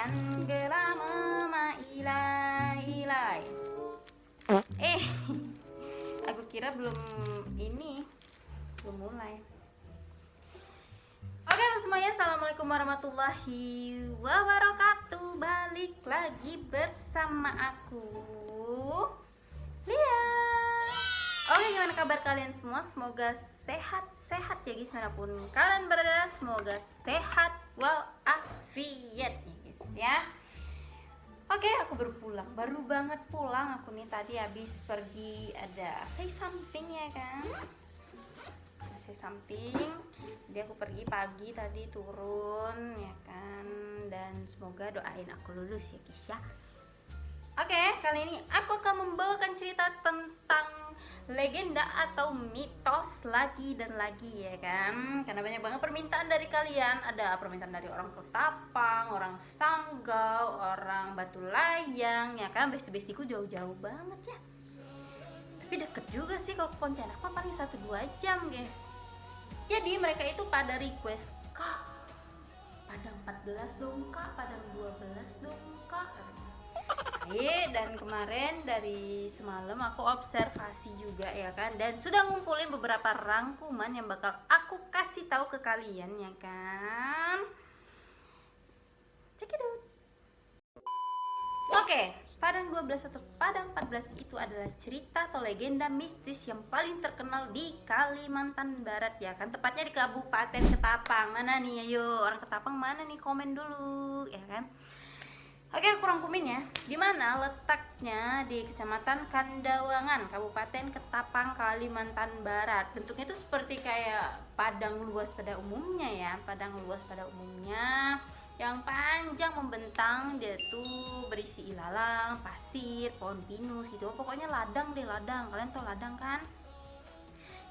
kan gelama ma ilai. Eh, aku kira belum mulai. Oke, halo semuanya, assalamualaikum warahmatullahi wabarakatuh. Balik lagi bersama aku, Lia. Oke, gimana kabar kalian semua? Semoga sehat-sehat ya guys, manapun kalian berada. Semoga sehat walafiat ya guys ya. Oke, aku baru banget pulang. Aku nih tadi habis pergi ada say something ya kan, say something. Jadi aku pergi pagi tadi, turun ya kan, dan semoga doain aku lulus ya guys ya. Oke, kali ini aku akan membawakan cerita tentang legenda atau mitos lagi dan lagi ya kan. Karena banyak banget permintaan dari kalian. Ada permintaan dari orang Ketapang, orang Sanggau, orang Batu Layang ya kan. Besti-bestiku jauh-jauh banget ya. Tapi deket juga sih, kalau ke Pontianak mah paling 1-2 jam guys. Jadi mereka itu pada request, Kak, Padang 14 dong Kak, Padang 12 dong Kak. Dan kemarin dari semalam aku observasi juga ya kan, dan sudah ngumpulin beberapa rangkuman yang bakal aku kasih tahu ke kalian ya kan. Check it out. Oke, Padang 12 atau Padang 14 itu adalah cerita atau legenda mistis yang paling terkenal di Kalimantan Barat ya kan, tepatnya di Kabupaten Ketapang. Mana nih, ayo orang Ketapang mana nih, komen dulu ya kan. Oke, aku rangkumin ya. Di mana letaknya? Di Kecamatan Kandawangan, Kabupaten Ketapang, Kalimantan Barat. Bentuknya itu seperti kayak padang luas pada umumnya ya, padang luas pada umumnya yang panjang membentang. Dia tuh berisi ilalang, pasir, pohon pinus gitu. Pokoknya ladang deh, ladang. Kalian tau ladang kan?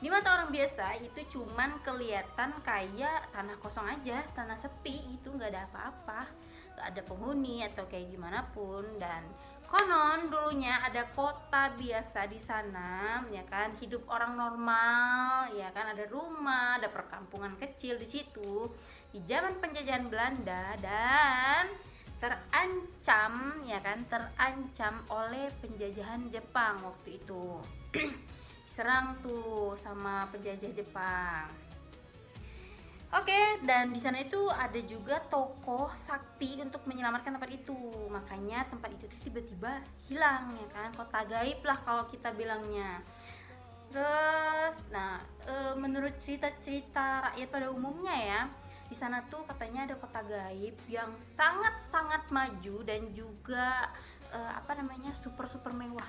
Di mata orang biasa itu cuman kelihatan kayak tanah kosong aja, tanah sepi itu, nggak ada apa-apa, nggak ada penghuni atau kayak gimana pun. Dan konon dulunya ada kota biasa di sana ya kan, hidup orang normal ya kan, ada rumah, ada perkampungan kecil di situ di zaman penjajahan Belanda, dan terancam ya kan, terancam oleh penjajahan Jepang waktu itu. Serang tuh sama penjajah Jepang. Oke, dan di sana itu ada juga tokoh sakti untuk menyelamatkan tempat itu. Makanya tempat itu tiba-tiba hilang ya kan, kota gaib lah kalau kita bilangnya. Terus, menurut cerita-cerita rakyat pada umumnya ya, di sana tuh katanya ada kota gaib yang sangat-sangat maju dan juga super mewah.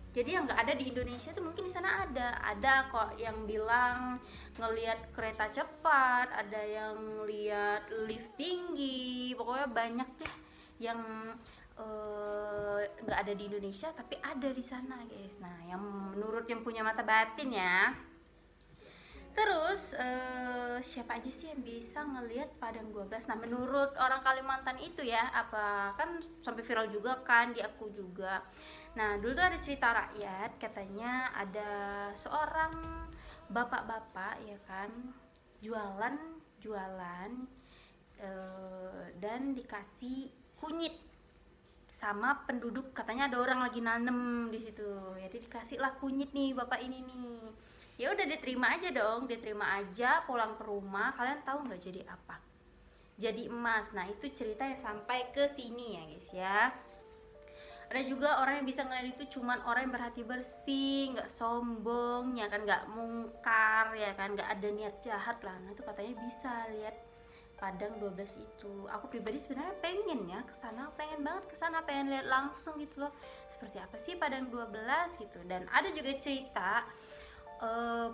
Jadi yang nggak ada di Indonesia tuh mungkin di sana ada kok yang bilang ngelihat kereta cepat, ada yang lihat lift tinggi, pokoknya banyak deh yang nggak ada di Indonesia tapi ada di sana guys. Nah, yang menurut yang punya mata batin ya. Terus siapa aja sih yang bisa ngelihat Padang 12? Nah, menurut orang Kalimantan itu ya, apa kan sampai viral juga kan di aku juga. Nah, dulu tuh ada cerita rakyat, katanya ada seorang bapak-bapak ya kan, jualan dan dikasih kunyit sama penduduk. Katanya ada orang lagi nanem di situ, jadi dikasih lah kunyit nih bapak ini nih. Ya udah diterima aja dong, diterima aja, pulang ke rumah. Kalian tahu nggak jadi apa? Jadi emas. Nah, itu cerita yang sampai ke sini ya guys ya. Ada juga orang yang bisa ngeliat itu cuman orang yang berhati bersih, nggak sombong ya kan, nggak mungkar ya kan, nggak ada niat jahat lah. Nah, itu katanya bisa lihat Padang 12 itu. Aku pribadi sebenarnya pengen ya kesana, pengen banget kesana, pengen lihat langsung gitu loh, seperti apa sih Padang 12 gitu. Dan ada juga cerita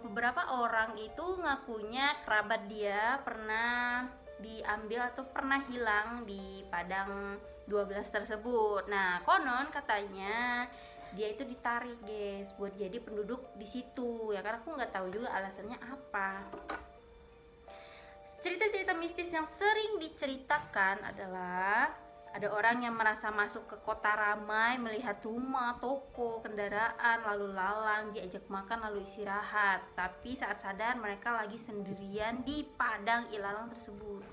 beberapa orang itu ngakunya kerabat dia pernah diambil atau pernah hilang di Padang 12 tersebut. Nah, konon katanya dia itu ditarik guys buat jadi penduduk di situ ya, karena aku nggak tahu juga alasannya apa. Cerita-cerita mistis yang sering diceritakan adalah ada orang yang merasa masuk ke kota ramai, melihat rumah, toko, kendaraan, lalu lalang, diajak makan lalu istirahat. Tapi saat sadar mereka lagi sendirian di padang ilalang tersebut.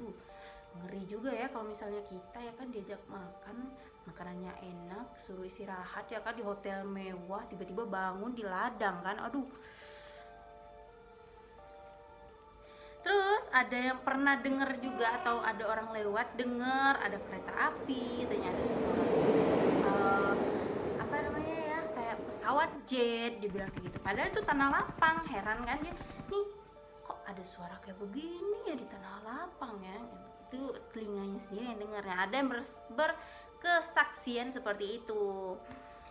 ngeri juga ya kalau misalnya kita ya kan diajak makan, makanannya enak, suruh istirahat ya kan di hotel mewah, tiba-tiba bangun di ladang kan, aduh. Terus ada yang pernah denger juga atau ada orang lewat denger ada kereta api, katanya ada suara apa namanya ya, kayak pesawat jet, dibilang kayak gitu. Padahal itu tanah lapang, heran kan dia, nih kok ada suara kayak begini ya di tanah lapang ya. Itu telinganya sendiri yang dengarnya. Ada yang berkesaksian seperti itu.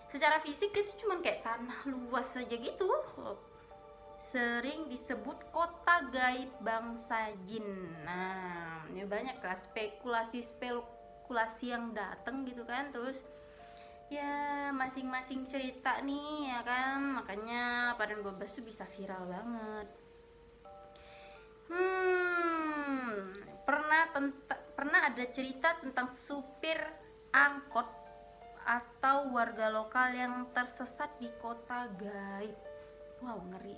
Secara fisik dia tuh cuman kayak tanah luas saja gitu, sering disebut kota gaib bangsa jin. Nah, ini banyak lah spekulasi yang datang gitu kan. Terus ya masing-masing cerita nih ya kan, makanya Padan 12 tuh bisa viral banget. Pernah ada cerita tentang supir angkot atau warga lokal yang tersesat di kota gaib. Wow, ngeri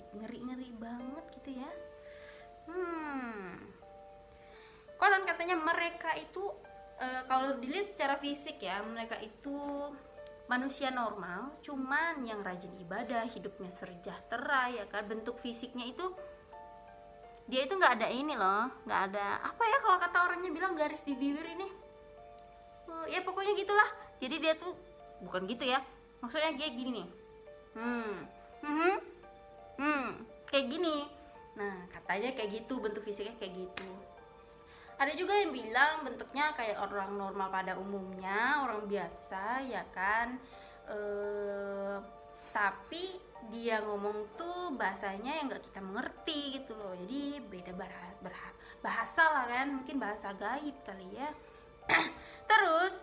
banget gitu ya. Konon katanya mereka itu kalau dilihat secara fisik ya, mereka itu manusia normal, cuman yang rajin ibadah, hidupnya sejahtera ya kan. Bentuk fisiknya itu dia itu nggak ada ini loh, nggak ada apa ya kalau kata orangnya bilang garis di bibir ini. Ya pokoknya gitulah. Jadi dia tuh bukan gitu ya. Maksudnya dia gini nih. Kayak gini. Nah, katanya kayak gitu, bentuk fisiknya kayak gitu. Ada juga yang bilang bentuknya kayak orang normal pada umumnya, orang biasa ya kan. Tapi dia ngomong tuh bahasanya yang nggak kita mengerti gitu loh. Jadi beda bahasa lah kan, mungkin bahasa gaib kali ya. Terus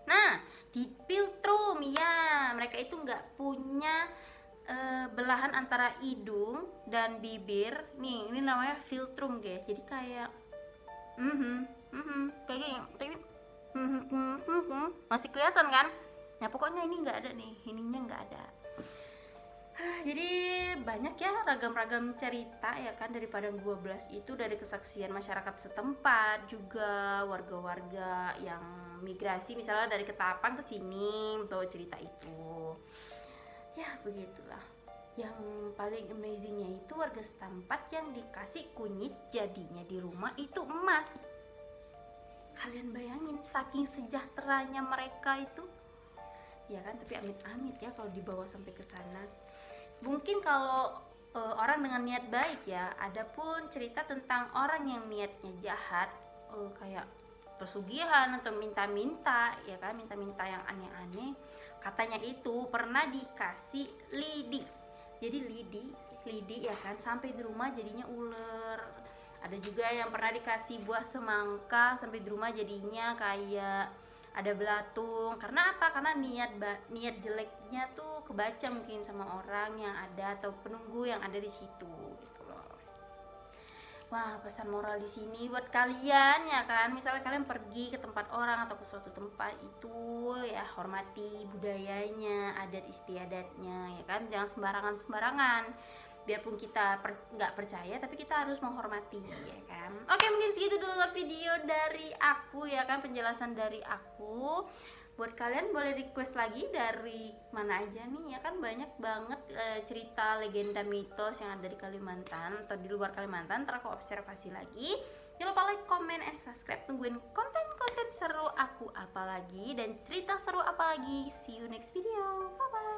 nah, di Piltrum ya, mereka itu nggak punya belahan antara hidung dan bibir. Nih, ini namanya Filtrum guys. Jadi kayak kayak gini, masih kelihatan kan? Nah pokoknya ini nggak ada nih, ininya nggak ada. Jadi banyak ya ragam-ragam cerita ya kan dari Padang 12 itu, dari kesaksian masyarakat setempat, juga warga-warga yang migrasi misalnya dari Ketapang ke sini bawa cerita itu. Ya begitulah. Yang paling amazingnya itu warga setempat yang dikasih kunyit jadinya di rumah itu emas. Kalian bayangin saking sejahteranya mereka itu. Ya kan, tapi amit-amit ya kalau dibawa sampai ke sana. Mungkin kalau orang dengan niat baik ya, ada pun cerita tentang orang yang niatnya jahat, kayak pesugihan atau minta-minta ya kan, minta-minta yang aneh-aneh. Katanya itu pernah dikasih lidi. Jadi lidi ya kan, sampai di rumah jadinya ular. Ada juga yang pernah dikasih buah semangka, sampai di rumah jadinya kayak ada belatung. Karena apa? Karena niat jeleknya tuh kebaca mungkin sama orang yang ada atau penunggu yang ada di situ gitu loh. Wah, pesan moral di sini buat kalian ya kan. Misalnya kalian pergi ke tempat orang atau ke suatu tempat itu ya, hormati budayanya, adat istiadatnya ya kan. Jangan sembarangan. Biarpun kita nggak percaya, tapi kita harus menghormati ya kan. Oke, mungkin segitu dulu video dari aku ya kan, penjelasan dari aku. Buat kalian boleh request lagi dari mana aja nih ya kan, banyak banget cerita legenda mitos yang ada di Kalimantan atau di luar Kalimantan. Ntar aku observasi lagi. Jangan lupa like, comment, and subscribe. Tungguin konten-konten seru aku apa lagi dan cerita seru apa lagi. See you next video. Bye bye.